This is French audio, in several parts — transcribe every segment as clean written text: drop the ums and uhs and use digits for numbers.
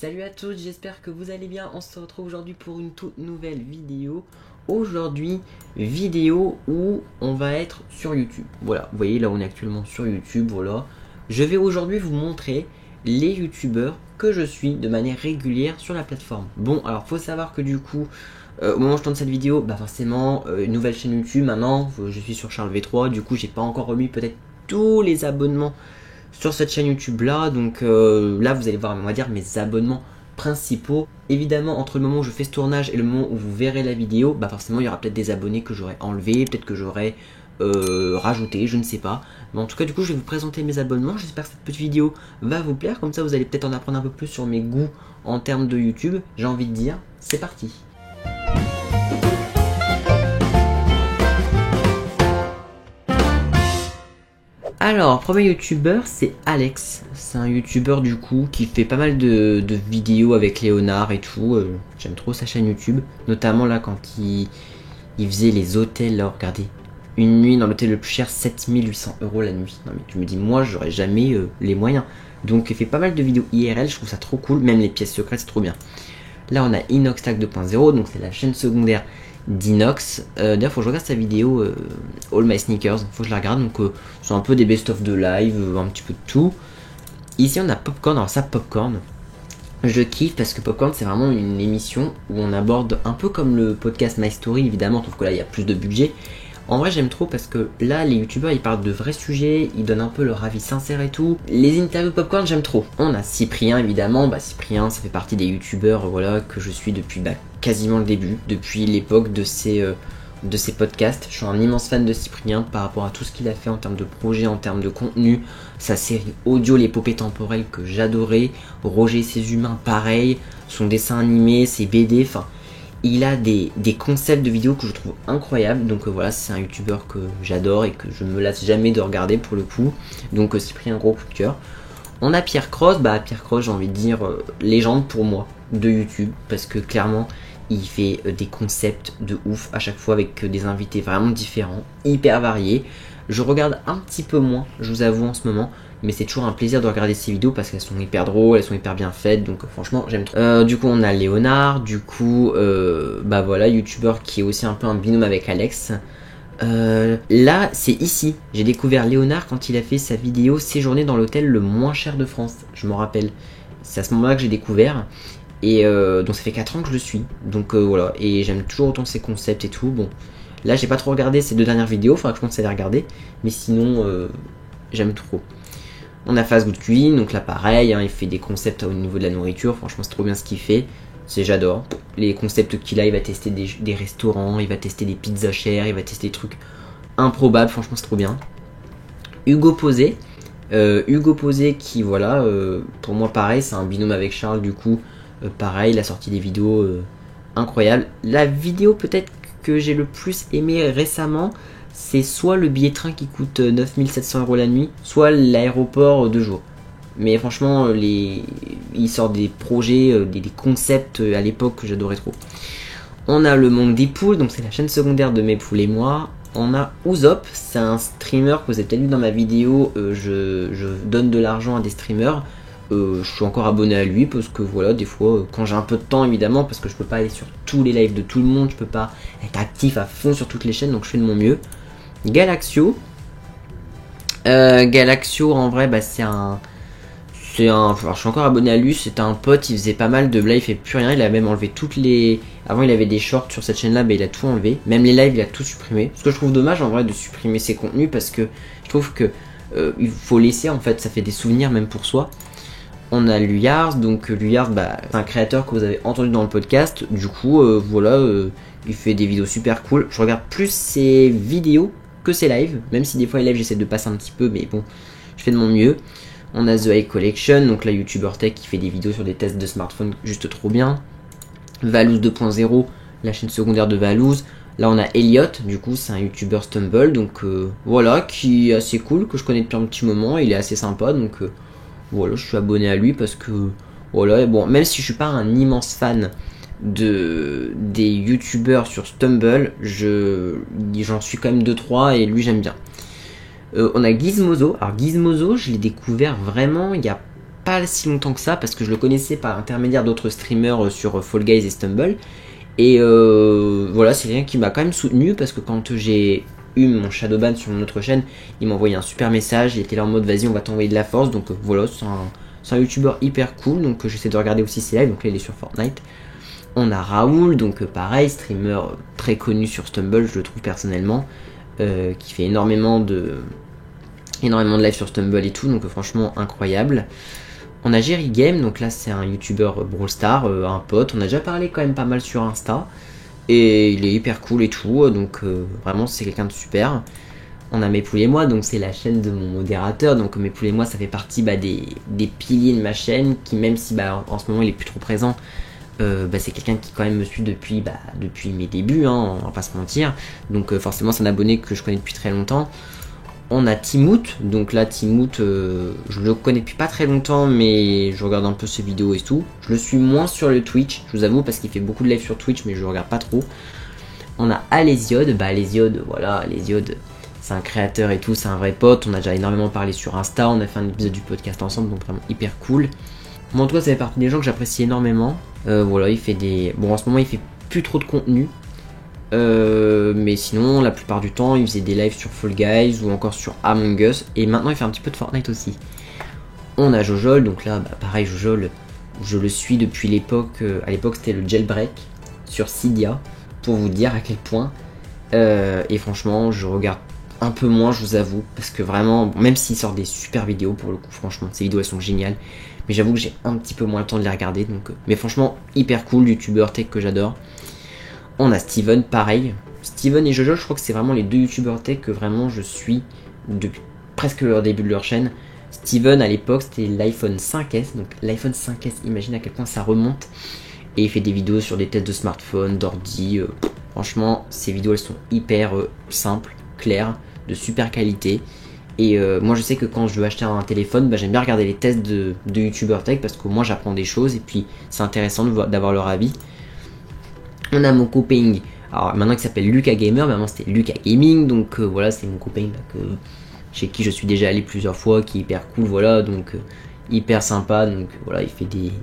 Salut à tous, j'espère que vous allez bien. On se retrouve aujourd'hui pour une toute nouvelle vidéo. Aujourd'hui, vidéo où on va être sur YouTube. Voilà, vous voyez là on est actuellement sur YouTube, voilà. Je vais aujourd'hui vous montrer les youtubeurs que je suis de manière régulière sur la plateforme. Bon, alors faut savoir que du coup, au moment où je tourne cette vidéo, bah forcément, une nouvelle chaîne YouTube maintenant, je suis sur Charles V3, du coup j'ai pas encore remis peut-être tous les abonnements sur cette chaîne YouTube là, donc là vous allez voir, on va dire, mes abonnements principaux. Évidemment, entre le moment où je fais ce tournage et le moment où vous verrez la vidéo, bah forcément il y aura peut-être des abonnés que j'aurais enlevés, peut-être que j'aurais rajouté, je ne sais pas. Mais en tout cas, du coup, je vais vous présenter mes abonnements. J'espère que cette petite vidéo va vous plaire, comme ça vous allez peut-être en apprendre un peu plus sur mes goûts en termes de YouTube. J'ai envie de dire, c'est parti. Alors, premier youtubeur, c'est Alex. C'est un youtubeur du coup qui fait pas mal de vidéos avec Léonard et tout. J'aime trop sa chaîne YouTube. Notamment là quand il faisait les hôtels, là, regardez. Une nuit dans l'hôtel le plus cher, 7800 € la nuit. Non mais tu me dis, moi j'aurais jamais les moyens. Donc il fait pas mal de vidéos IRL, je trouve ça trop cool. Même les pièces secrètes, c'est trop bien. Là on a Inoxtag 2.0, donc c'est la chaîne secondaire d'Inox. D'ailleurs faut que je regarde sa vidéo All My Sneakers, faut que je la regarde. Donc c'est un peu des best-of de live, un petit peu de tout. Ici on a Popcorn, alors ça Popcorn, je kiffe parce que Popcorn c'est vraiment une émission où on aborde un peu comme le podcast My Story évidemment, sauf que là il y a plus de budget. En vrai j'aime trop parce que là les youtubeurs ils parlent de vrais sujets, ils donnent un peu leur avis sincère et tout. Les interviews Popcorn j'aime trop. On a Cyprien évidemment, bah Cyprien ça fait partie des youtubeurs voilà, que je suis depuis quasiment le début, depuis l'époque de ces podcasts. Je suis un immense fan de Cyprien par rapport à tout ce qu'il a fait en termes de projet, en termes de contenu. Sa série audio L'épopée temporelle que j'adorais, Roger et ses humains pareil, son dessin animé, ses BD, enfin il a des concepts de vidéos que je trouve incroyables. Donc voilà, c'est un youtubeur que j'adore et que je me lasse jamais de regarder pour le coup. Donc Cyprien, gros coup de cœur. On a Pierre Cross, Pierre Cross j'ai envie de dire légende pour moi de YouTube, parce que clairement il fait des concepts de ouf à chaque fois avec des invités vraiment différents, hyper variés. Je regarde un petit peu moins, je vous avoue en ce moment, mais c'est toujours un plaisir de regarder ces vidéos parce qu'elles sont hyper drôles, elles sont hyper bien faites, donc franchement j'aime trop. Du coup on a Léonard, du coup voilà, youtubeur qui est aussi un peu un binôme avec Alex. Là c'est ici, j'ai découvert Léonard quand il a fait sa vidéo séjourner dans l'hôtel le moins cher de France, je me rappelle. C'est à ce moment là que j'ai découvert. Et donc ça fait 4 ans que je le suis. Donc voilà, et j'aime toujours autant ses concepts et tout. Bon, là j'ai pas trop regardé ces 2 dernières vidéos, faudra que je commence à les regarder. Mais sinon, j'aime trop. On a Fast Good Cuisine, donc là pareil, il fait des concepts au niveau de la nourriture. Franchement c'est trop bien ce qu'il fait, j'adore. Les concepts qu'il a, il va tester des restaurants, il va tester des pizzas chères, il va tester des trucs improbables, franchement c'est trop bien. Hugo Posé. Hugo Posé qui voilà, pour moi pareil, c'est un binôme avec Charles du coup. Pareil, il a sorti des vidéos incroyables. La vidéo peut-être que j'ai le plus aimé récemment, c'est soit le billet train qui coûte 9700 € la nuit, soit l'aéroport 2 jours. Mais franchement, il sort des projets, des concepts à l'époque que j'adorais trop. On a le monde des poules, donc c'est la chaîne secondaire de mes poules et moi. On a Ouzop, c'est un streamer que vous avez peut-être vu dans ma vidéo, je donne de l'argent à des streamers. Je suis encore abonné à lui parce que voilà, des fois quand j'ai un peu de temps évidemment, parce que je peux pas aller sur tous les lives de tout le monde, je peux pas être actif à fond sur toutes les chaînes, donc je fais de mon mieux. Galaxio, Galaxio en vrai alors je suis encore abonné à lui, c'est un pote, il faisait pas mal de lives, il fait plus rien, il a même enlevé avant il avait des shorts sur cette chaîne là, il a tout enlevé, même les lives il a tout supprimé, ce que je trouve dommage en vrai de supprimer ses contenus, parce que je trouve que il faut laisser, en fait ça fait des souvenirs même pour soi. On a Luyard, donc Luyard c'est un créateur que vous avez entendu dans le podcast, du coup voilà, il fait des vidéos super cool. Je regarde plus ses vidéos que ses lives, même si des fois les lives j'essaie de passer un petit peu, mais bon, je fais de mon mieux. On a The High Collection, donc la YouTuber Tech qui fait des vidéos sur des tests de smartphone juste trop bien. Valouz 2.0, la chaîne secondaire de Valouz. Là on a Elliot, du coup c'est un YouTuber Stumble, donc voilà, qui est assez cool, que je connais depuis un petit moment, il est assez sympa, donc voilà, je suis abonné à lui parce que voilà, bon, même si je suis pas un immense fan des youtubeurs sur Stumble, j'en suis quand même 2-3 et lui j'aime bien. On a Gizmozo. Alors Gizmozo, je l'ai découvert vraiment il y a pas si longtemps que ça parce que je le connaissais par intermédiaire d'autres streamers sur Fall Guys et Stumble. Et voilà, c'est quelqu'un qui m'a quand même soutenu parce que quand j'ai eu mon shadowban sur mon autre chaîne, il m'a envoyé un super message, il était là en mode vas-y on va t'envoyer de la force, donc voilà, c'est un youtubeur hyper cool, donc j'essaie de regarder aussi ses lives, donc là il est sur Fortnite. On a Raoul, donc pareil, streamer très connu sur Stumble, je le trouve personnellement, qui fait énormément de lives sur Stumble et tout, donc franchement incroyable. On a Jerry Game, donc là c'est un youtubeur Brawl Stars, un pote, on a déjà parlé quand même pas mal sur Insta, et il est hyper cool et tout, donc vraiment c'est quelqu'un de super. On a Mes Poules et moi, donc c'est la chaîne de mon modérateur, donc Mes Poules et moi ça fait partie des piliers de ma chaîne, qui même si en ce moment il est plus trop présent, c'est quelqu'un qui quand même me suit depuis mes débuts, hein, on va pas se mentir, donc forcément c'est un abonné que je connais depuis très longtemps. On a Timout, donc là Timout, je le connais depuis pas très longtemps, mais je regarde un peu ses vidéos et tout. Je le suis moins sur le Twitch, je vous avoue, parce qu'il fait beaucoup de live sur Twitch, mais je le regarde pas trop. On a Alésiode, Alésiode, voilà, Alésiode, c'est un créateur et tout, c'est un vrai pote. On a déjà énormément parlé sur Insta, on a fait un épisode du podcast ensemble, donc vraiment hyper cool. Moi en tout cas, ça fait partie des gens que j'apprécie énormément. Voilà, il fait bon en ce moment il fait plus trop de contenu. Mais sinon la plupart du temps il faisait des lives sur Fall Guys ou encore sur Among Us, et maintenant il fait un petit peu de Fortnite aussi. On a Jojol, donc là pareil, Jojol je le suis depuis l'époque, à l'époque c'était le jailbreak sur Cydia, pour vous dire à quel point, et franchement je regarde un peu moins, je vous avoue, parce que vraiment, même s'il sort des super vidéos pour le coup, franchement ces vidéos elles sont géniales, mais j'avoue que j'ai un petit peu moins le temps de les regarder, donc mais franchement hyper cool, youtubeur tech que j'adore. On a Steven, pareil. Steven et Jojo, je crois que c'est vraiment les deux youtubeurs tech que vraiment je suis depuis presque leur début de leur chaîne. Steven, à l'époque, c'était l'iPhone 5S. Donc l'iPhone 5S, imagine à quel point ça remonte. Et il fait des vidéos sur des tests de smartphone, d'ordi. Franchement, ces vidéos, elles sont hyper simples, claires, de super qualité. Et moi, je sais que quand je veux acheter un téléphone, j'aime bien regarder les tests de youtubeurs tech parce qu'au moins j'apprends des choses et puis c'est intéressant d'avoir leur avis. On a mon copain, alors maintenant qui s'appelle Lucas Gamer, mais avant c'était Lucas Gaming, donc voilà, c'est mon copain chez qui je suis déjà allé plusieurs fois, qui est hyper cool, voilà, donc hyper sympa, donc voilà, il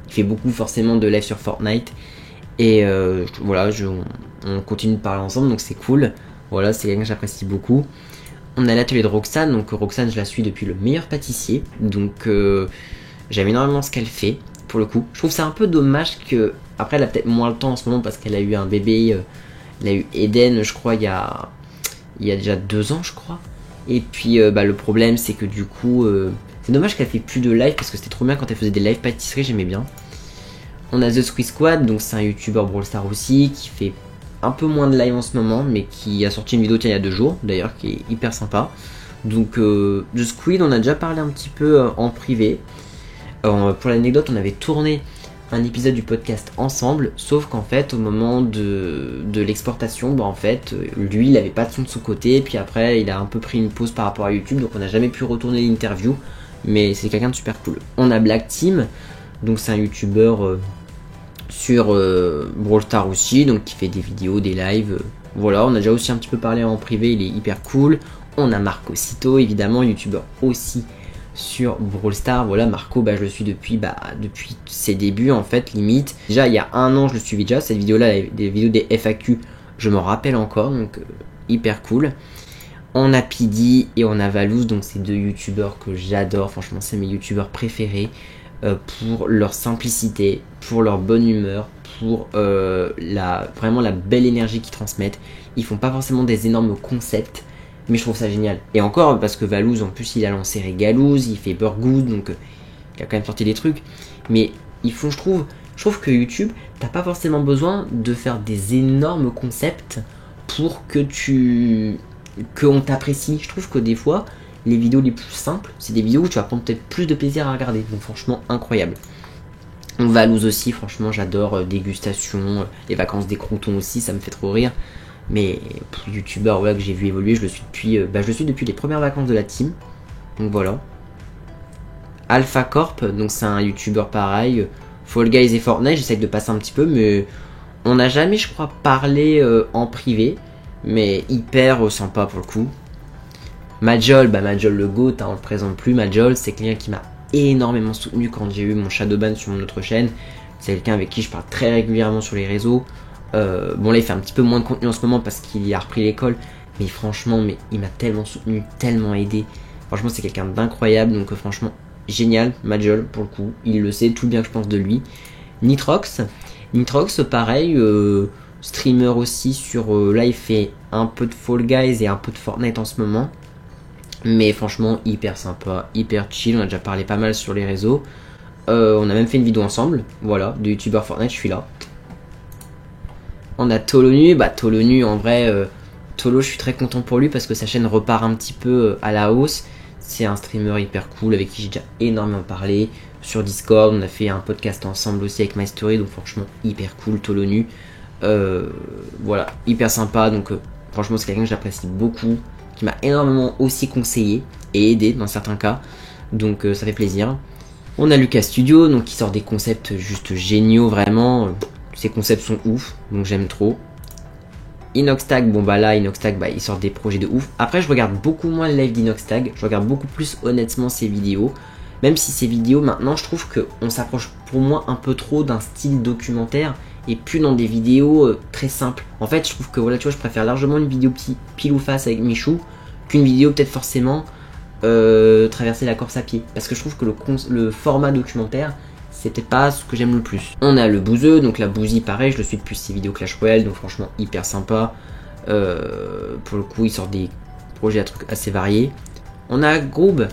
fait beaucoup forcément de live sur Fortnite, et voilà, on continue de parler ensemble, donc c'est cool, voilà, c'est quelqu'un que j'apprécie beaucoup. On a l'atelier de Roxane, donc Roxane je la suis depuis Le Meilleur Pâtissier, donc j'aime énormément ce qu'elle fait. Pour le coup, je trouve c'est un peu dommage que, après elle a peut-être moins le temps en ce moment parce qu'elle a eu un bébé, elle a eu Eden je crois il y a déjà 2 ans je crois, et puis le problème c'est que du coup c'est dommage qu'elle fait plus de live parce que c'était trop bien quand elle faisait des live pâtisseries, j'aimais bien. On a The Squeeze Squad, donc c'est un youtubeur Brawl Stars aussi qui fait un peu moins de live en ce moment, mais qui a sorti une vidéo il y a 2 jours d'ailleurs qui est hyper sympa. Donc The Squid on a déjà parlé un petit peu en privé. Pour l'anecdote, on avait tourné un épisode du podcast ensemble, sauf qu'en fait au moment de l'exportation, en fait lui il avait pas de son de son côté, et puis après il a un peu pris une pause par rapport à YouTube, donc on n'a jamais pu retourner l'interview, mais c'est quelqu'un de super cool. On a Black Team, donc c'est un youtubeur sur Brawl Stars aussi, donc qui fait des vidéos, des lives, voilà, on a déjà aussi un petit peu parlé en privé, il est hyper cool. On a Marco Cito, évidemment youtubeur aussi sur Brawl Stars, voilà, Marco, je le suis depuis ses débuts en fait, limite. Déjà il y a 1 an je le suivais déjà, cette vidéo là, des vidéos des FAQ, je m'en rappelle encore, donc hyper cool. On a Pidi et on a Valouz, donc c'est 2 youtubeurs que j'adore, franchement c'est mes youtubeurs préférés, pour leur simplicité, pour leur bonne humeur, pour vraiment la belle énergie qu'ils transmettent. Ils font pas forcément des énormes concepts, mais je trouve ça génial. Et encore, parce que Valouz, en plus, il a lancé Regalouz, il fait Burgood, donc il a quand même sorti des trucs. Mais ils font, je trouve que YouTube, t'as pas forcément besoin de faire des énormes concepts pour qu'on t'apprécie. Je trouve que des fois, les vidéos les plus simples, c'est des vidéos où tu vas prendre peut-être plus de plaisir à regarder. Donc franchement, incroyable. Valouz aussi, franchement, j'adore. Dégustation, les vacances des croutons aussi, ça me fait trop rire. Mais youtubeur, voilà, que j'ai vu évoluer, je le suis depuis les premières vacances de la team. Donc voilà. Alpha Corp, donc c'est un youtubeur pareil. Fall Guys et Fortnite, j'essaye de passer un petit peu, mais on n'a jamais, je crois, parlé en privé. Mais hyper sympa pour le coup. Majol, Majol le GOAT, on le présente plus. Majol, c'est quelqu'un qui m'a énormément soutenu quand j'ai eu mon shadowban sur mon autre chaîne. C'est quelqu'un avec qui je parle très régulièrement sur les réseaux. Bon là il fait un petit peu moins de contenu en ce moment parce qu'il a repris l'école. Mais franchement, il m'a tellement soutenu, tellement aidé. Franchement c'est quelqu'un d'incroyable. Donc franchement génial, Majol pour le coup. Il le sait, tout le bien que je pense de lui. Nitrox, pareil, streamer aussi sur... là il fait un peu de Fall Guys et un peu de Fortnite en ce moment. Mais franchement hyper sympa, hyper chill, on a déjà parlé pas mal sur les réseaux. On a même fait une vidéo ensemble, voilà, de youtubeur Fortnite, je suis là. On a Tolonu, Tolonu en vrai, Tolo je suis très content pour lui parce que sa chaîne repart un petit peu à la hausse. C'est un streamer hyper cool avec qui j'ai déjà énormément parlé. Sur Discord, on a fait un podcast ensemble aussi avec My Story, donc franchement hyper cool Tolonu. Voilà, hyper sympa, donc franchement c'est quelqu'un que j'apprécie beaucoup, qui m'a énormément aussi conseillé et aidé dans certains cas, donc ça fait plaisir. On a Lucas Studio, donc qui sort des concepts juste géniaux, vraiment, ces concepts sont ouf, donc j'aime trop. Inoxtag, bon là Inoxtag il sort des projets de ouf. Après je regarde beaucoup moins les lives d'Inoxtag, je regarde beaucoup plus honnêtement ses vidéos. Même si ces vidéos maintenant je trouve qu'on s'approche pour moi un peu trop d'un style documentaire et plus dans des vidéos très simples. En fait je trouve que voilà tu vois je préfère largement une vidéo pile ou face avec Michou qu'une vidéo peut-être forcément traverser la Corse à pied. Parce que je trouve que le format documentaire c'est peut-être pas ce que j'aime le plus. On a le Bouzeux, donc la Bouzy pareil, je le suis depuis ses vidéos Clash Royale, donc franchement hyper sympa. Pour le coup il sort des projets à trucs assez variés. On a Grob.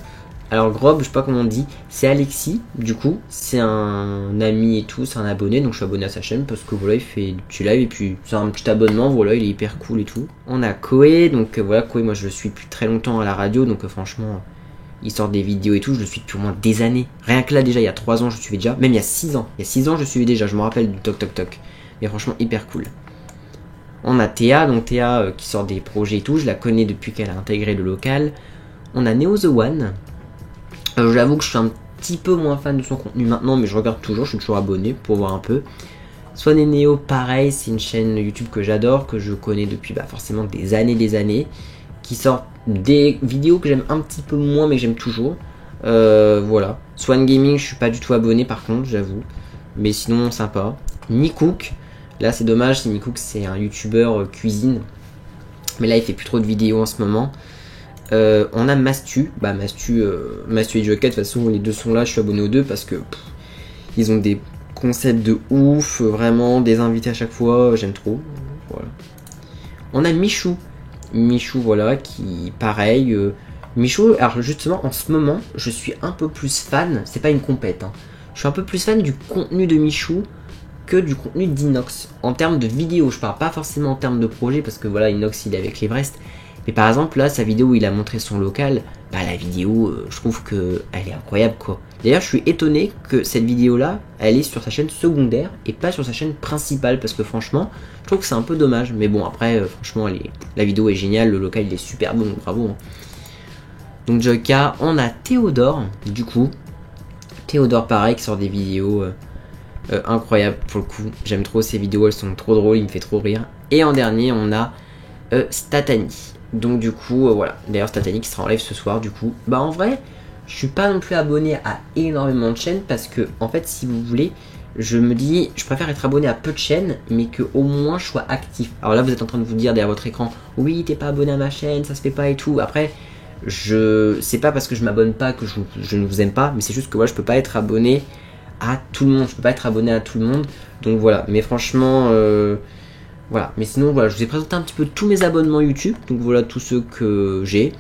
Alors Grob, je sais pas comment on dit, c'est Alexis, du coup, c'est un ami et tout, c'est un abonné, donc je suis abonné à sa chaîne parce que voilà, il fait du petit live et puis c'est un petit abonnement, voilà, il est hyper cool et tout. On a Koé, donc voilà, Koé, moi je le suis depuis très longtemps à la radio, donc franchement, il sort des vidéos et tout, je le suis depuis au moins des années. Rien que là déjà, il y a 3 ans, je le suivais déjà, même il y a 6 ans, je le suivais déjà, je me rappelle du Toc Toc Toc, mais franchement, hyper cool. On a Théa, donc Théa qui sort des projets et tout, je la connais depuis qu'elle a intégré le local. On a Neo The One. J'avoue que je suis un petit peu moins fan de son contenu maintenant, mais je regarde toujours, je suis toujours abonné pour voir un peu. Swan et Neo, pareil, c'est une chaîne YouTube que j'adore, que je connais depuis forcément des années, qui sort des vidéos que j'aime un petit peu moins, mais que j'aime toujours. Voilà. Swan Gaming, je suis pas du tout abonné par contre, j'avoue, mais sinon sympa. Nikook, là c'est dommage, Nikook c'est un YouTuber cuisine, mais là il fait plus trop de vidéos en ce moment. On a Mastu, Mastu et Joker, de toute façon les deux sont là, je suis abonné aux deux parce que ils ont des concepts de ouf, vraiment des invités à chaque fois, j'aime trop, voilà. On a Michou, voilà, qui pareil, Michou, alors justement en ce moment je suis un peu plus fan, c'est pas une compète, hein, je suis un peu plus fan du contenu de Michou que du contenu d'Inox, en termes de vidéo, je parle pas forcément en termes de projet parce que voilà Inox il est avec l'Everest. Mais par exemple là sa vidéo où il a montré son local, la vidéo je trouve que elle est incroyable quoi. D'ailleurs je suis étonné que cette vidéo là elle est sur sa chaîne secondaire et pas sur sa chaîne principale parce que franchement je trouve que c'est un peu dommage. Mais bon après franchement la vidéo est géniale, le local il est super bon, donc bravo hein. Donc Joyka, on a Théodore du coup. Théodore pareil qui sort des vidéos incroyables pour le coup. J'aime trop ces vidéos, elles sont trop drôles, il me fait trop rire. Et en dernier on a Statani. Donc du coup voilà, d'ailleurs Statani qui sera en live ce soir du coup. En vrai je suis pas non plus abonné à énormément de chaînes parce que en fait si vous voulez je me dis je préfère être abonné à peu de chaînes mais que au moins je sois actif. Alors là vous êtes en train de vous dire derrière votre écran oui t'es pas abonné à ma chaîne, ça se fait pas et tout. Après c'est pas parce que je m'abonne pas que je ne vous aime pas, mais c'est juste que voilà je peux pas être abonné à tout le monde, je peux pas être abonné à tout le monde. Donc voilà, mais franchement voilà, mais sinon voilà, je vous ai présenté un petit peu tous mes abonnements YouTube, donc voilà tous ceux que j'ai.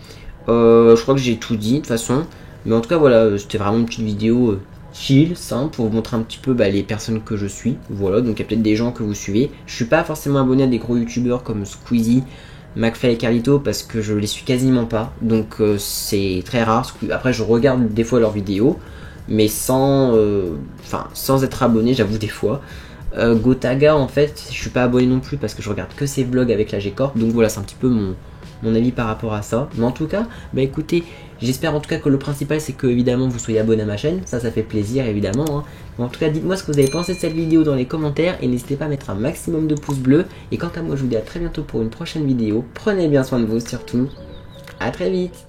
Je crois que j'ai tout dit de toute façon, mais en tout cas voilà, c'était vraiment une petite vidéo chill, simple, pour vous montrer un petit peu les personnes que je suis. Voilà, donc il y a peut-être des gens que vous suivez. Je suis pas forcément abonné à des gros youtubeurs comme Squeezie, McFly et Carlito parce que je les suis quasiment pas, donc c'est très rare. Après je regarde des fois leurs vidéos, mais sans être abonné, j'avoue des fois. Gotaga en fait je suis pas abonné non plus parce que je regarde que ses vlogs avec la G-Corp, donc voilà c'est un petit peu mon avis par rapport à ça. Mais en tout cas écoutez, j'espère en tout cas que le principal c'est que évidemment vous soyez abonné à ma chaîne, ça fait plaisir évidemment hein. Mais en tout cas dites moi ce que vous avez pensé de cette vidéo dans les commentaires et n'hésitez pas à mettre un maximum de pouces bleus. Et quant à moi je vous dis à très bientôt pour une prochaine vidéo, prenez bien soin de vous surtout, à très vite.